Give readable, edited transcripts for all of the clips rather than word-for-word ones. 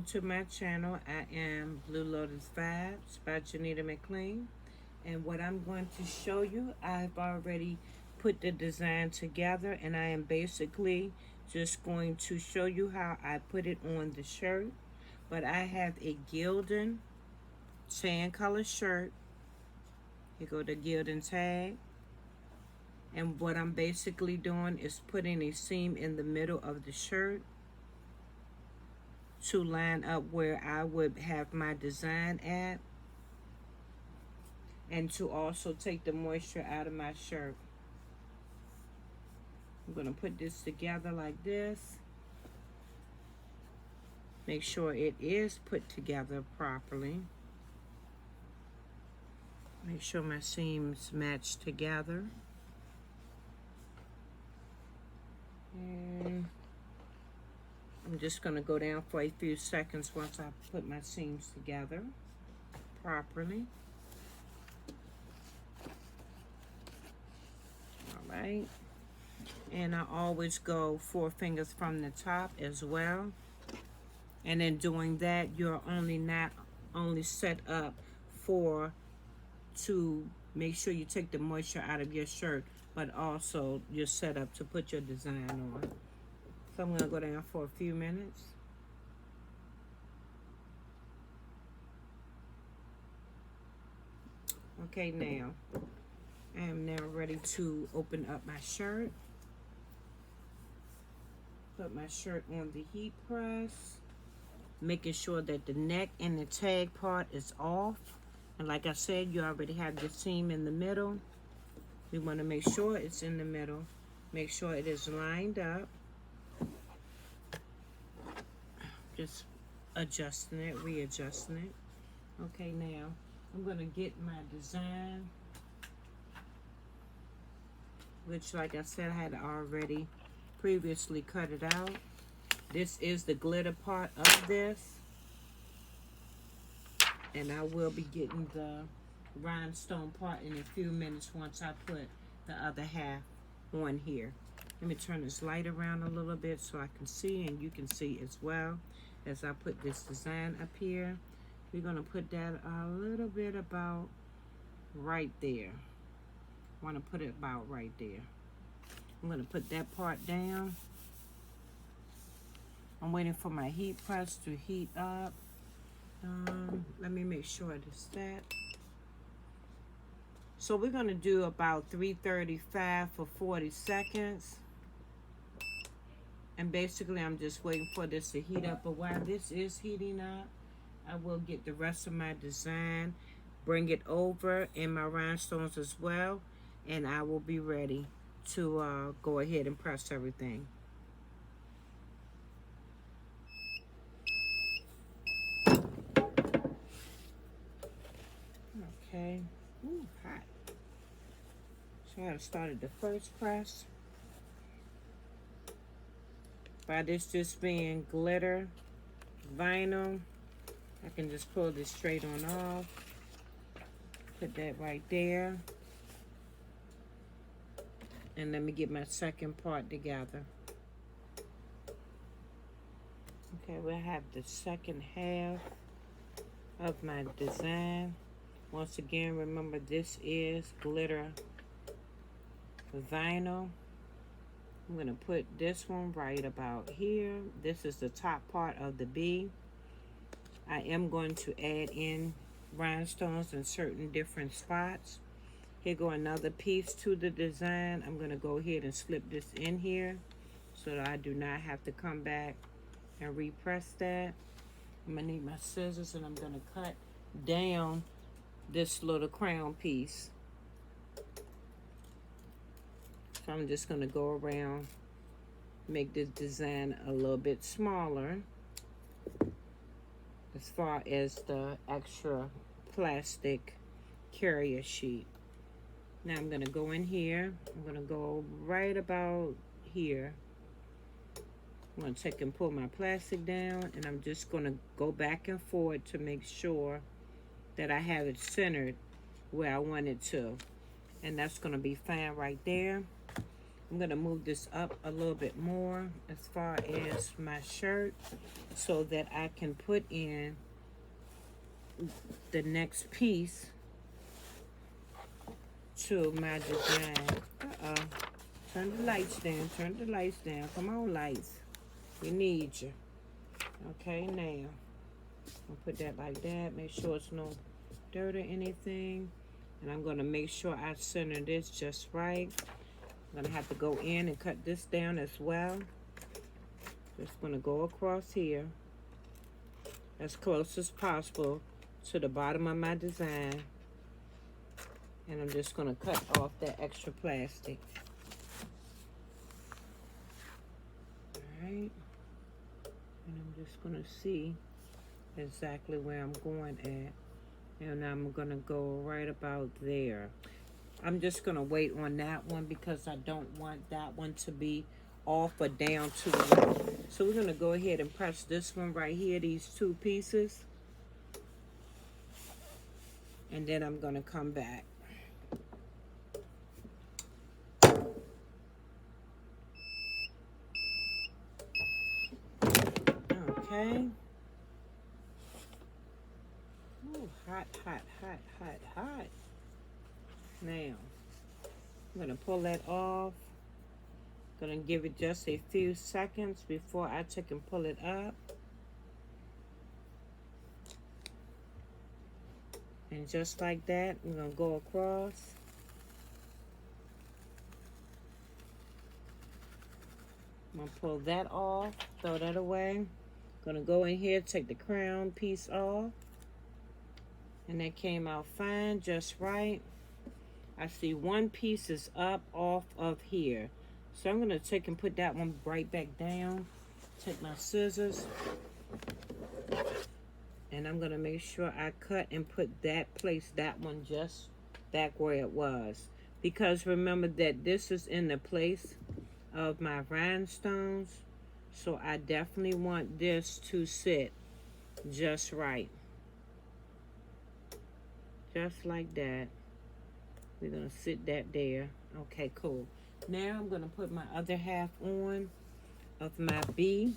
to my channel. I am Blue Lotus Vibes by Janita McLean. And what I'm going to show you, I've already put the design together, and I am basically just going to show you how I put it on the shirt. But I have a gilded sand color shirt. Here go the gilded tag. And what I'm basically doing is putting a seam in the middle of the shirt to line up where I would have my design at, and to also take the moisture out of my shirt. I'm going to put this together like this. Make sure it is put together properly. Make sure my seams match together. And I'm just going to go down for a few seconds once I put my seams together properly. All right. And I always go 4 fingers from the top as well. And in doing that, you're not only set up to make sure you take the moisture out of your shirt, but also you're set up to put your design on. So I'm going to go down for a few minutes. Okay, now I am now ready to open up my shirt. Put my shirt on the heat press, making sure that the neck and the tag part is off. And like I said, you already have the seam in the middle. We want to make sure it's in the middle. Make sure it is lined up. Just adjusting it, readjusting it. Okay, now I'm going to get my design, which, like I said, I had already previously cut it out. This is the glitter part of this. And I will be getting the rhinestone part in a few minutes once I put the other half on here. Let me turn this light around a little bit so I can see, and you can see as well as I put this design up here. We're going to put that a little bit about right there. I want to put it about right there. I'm going to put that part down. I'm waiting for my heat press to heat up. Let me make sure it is set. So we're going to do about 335 for 40 seconds. And basically I'm just waiting for this to heat up. But while this is heating up, I will get the rest of my design, bring it over in my rhinestones as well, and I will be ready to go ahead and press everything. Okay. Ooh, hot. So I started the first press. By this just being glitter vinyl, I can just pull this straight on off. Put that right there. And let me get my second part together. Okay, we'll have the second half of my design. Once again, remember this is glitter vinyl. I'm going to put this one right about here. This is the top part of the B. I am going to add in rhinestones in certain different spots. Here go another piece to the design. I'm going to go ahead and slip this in here so that I do not have to come back and repress that. I'm going to need my scissors, and I'm going to cut down this little crown piece. So I'm just going to go around, make this design a little bit smaller as far as the extra plastic carrier sheet. Now I'm going to go in here. I'm going to go right about here. I'm going to take and pull my plastic down, and I'm just going to go back and forth to make sure that I have it centered where I want it to. And that's going to be fine right there. I'm gonna move this up a little bit more as far as my shirt so that I can put in the next piece to my design. Uh-oh. Turn the lights down. Turn the lights down. Come on, lights. We need you. Okay, now. I'll put that like that. Make sure it's no dirt or anything. And I'm going to make sure I center this just right. I'm going to have to go in and cut this down as well. Just going to go across here as close as possible to the bottom of my design. And I'm just going to cut off that extra plastic. Alright. And I'm just going to see exactly where I'm going at. And I'm going to go right about there. I'm just going to wait on that one because I don't want that one to be off or down too low. So we're going to go ahead and press this one right here, these two pieces. And then I'm going to come back. Okay. Ooh, hot, hot, hot, hot, hot. Now, I'm going to pull that off. Going to give it just a few seconds before I take and pull it up. And just like that, we're going to go across. I'm going to pull that off, throw that away. Going to go in here, take the crown piece off. And that came out fine, just right. I see one piece is up off of here. So I'm going to take and put that one right back down. Take my scissors. And I'm going to make sure I cut and put that, place that one just back where it was. Because remember that this is in the place of my rhinestones. So I definitely want this to sit just right. Just like that. We're going to sit that there. Okay, cool. Now I'm going to put my other half on of my B.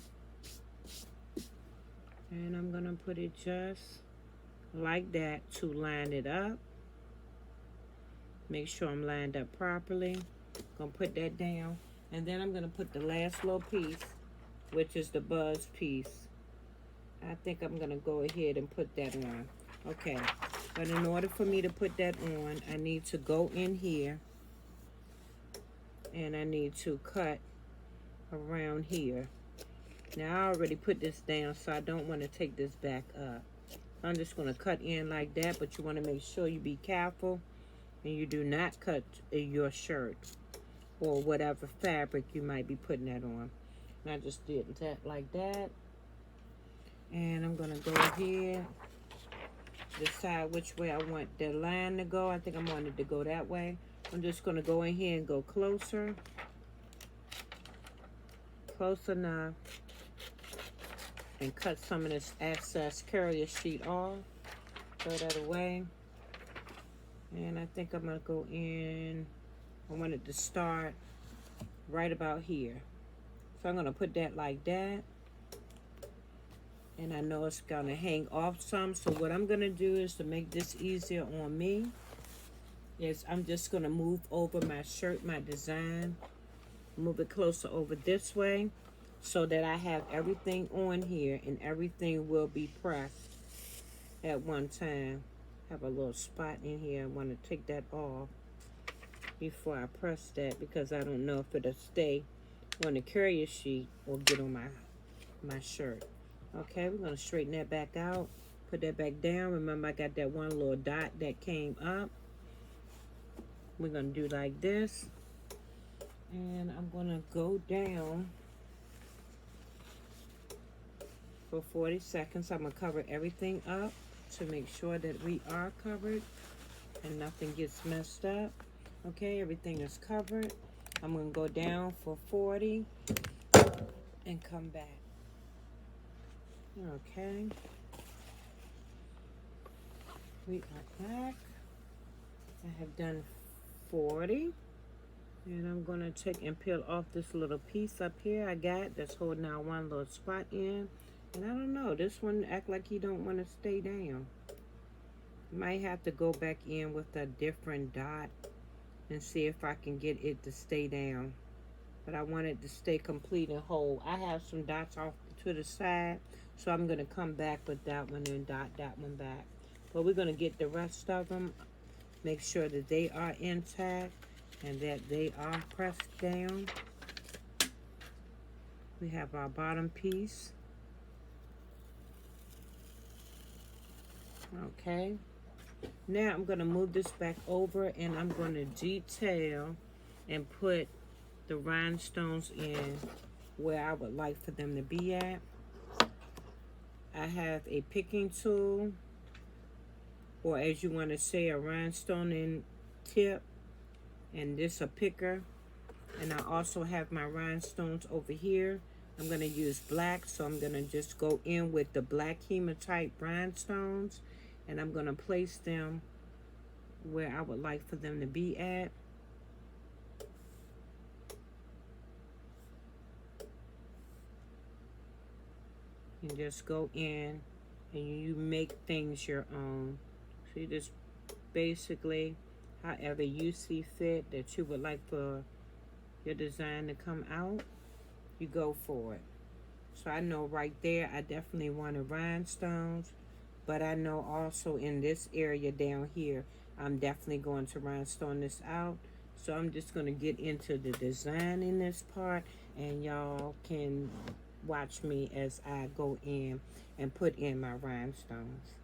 And I'm going to put it just like that to line it up. Make sure I'm lined up properly. Going to put that down. And then I'm going to put the last little piece, which is the buzz piece. I think I'm going to go ahead and put that on. Okay. But in order for me to put that on, I need to go in here. And I need to cut around here. Now, I already put this down, so I don't want to take this back up. I'm just going to cut in like that, but you want to make sure you be careful and you do not cut your shirt or whatever fabric you might be putting that on. And I just did that like that. And I'm going to go ahead, decide which way I want the line to go. I think I wanted to go that way. I'm just going to go in here and go closer. Close enough. And cut some of this excess carrier sheet off. Throw that away. And I think I'm going to go in. I want it to start right about here. So I'm going to put that like that. And I know it's going to hang off some. So what I'm going to do is to make this easier on me is I'm just going to move over my shirt, my design. Move it closer over this way so that I have everything on here and everything will be pressed at one time. Have a little spot in here. I want to take that off before I press that because I don't know if it'll stay on the carrier sheet or get on my shirt. Okay, we're going to straighten that back out. Put that back down. Remember, I got that one little dot that came up. We're going to do like this. And I'm going to go down for 40 seconds. I'm going to cover everything up to make sure that we are covered and nothing gets messed up. Okay, everything is covered. I'm going to go down for 40 and come back. Okay. We are back. I have done 40. And I'm going to take and peel off this little piece up here I got that's holding out one little spot in. And I don't know, this one act like he don't want to stay down. Might have to go back in with a different dot and see if I can get it to stay down. But I want it to stay complete and whole. I have some dots off to the side, so I'm going to come back with that one and dot that one back. But we're going to get the rest of them, make sure that they are intact and that they are pressed down. We have our bottom piece. Okay. Now I'm going to move this back over and I'm going to detail and put the rhinestones in where I would like for them to be at. I have a picking tool, or as you want to say, a rhinestone in tip, and this a picker. And I also have my rhinestones over here. I'm going to use black, so I'm going to just go in with the black hematite rhinestones, and I'm going to place them where I would like for them to be at. And just go in and you make things your own. So you just basically, however you see fit that you would like for your design to come out, you go for it. So I know right there I definitely wanted rhinestones, but I know also in this area down here I'm definitely going to rhinestone this out. So I'm just going to get into the design in this part, and y'all can watch me as I go in and put in my rhinestones.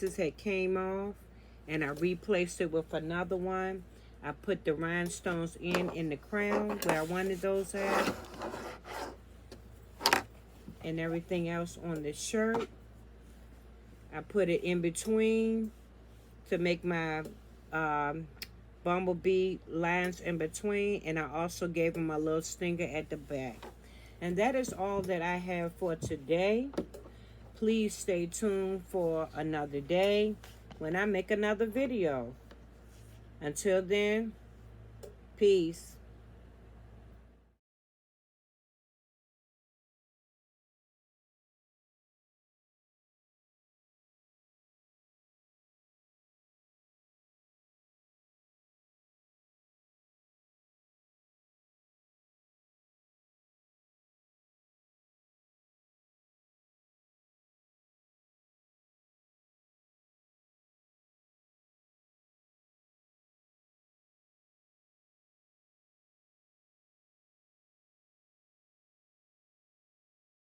pieces had came off, and I replaced it with another one. I put the rhinestones in the crown where I wanted those at, and everything else on the shirt. I put it in between to make my bumblebee lines in between, and I also gave them a little stinger at the back. And that is all that I have for today. Please stay tuned for another day when I make another video. Until then, peace.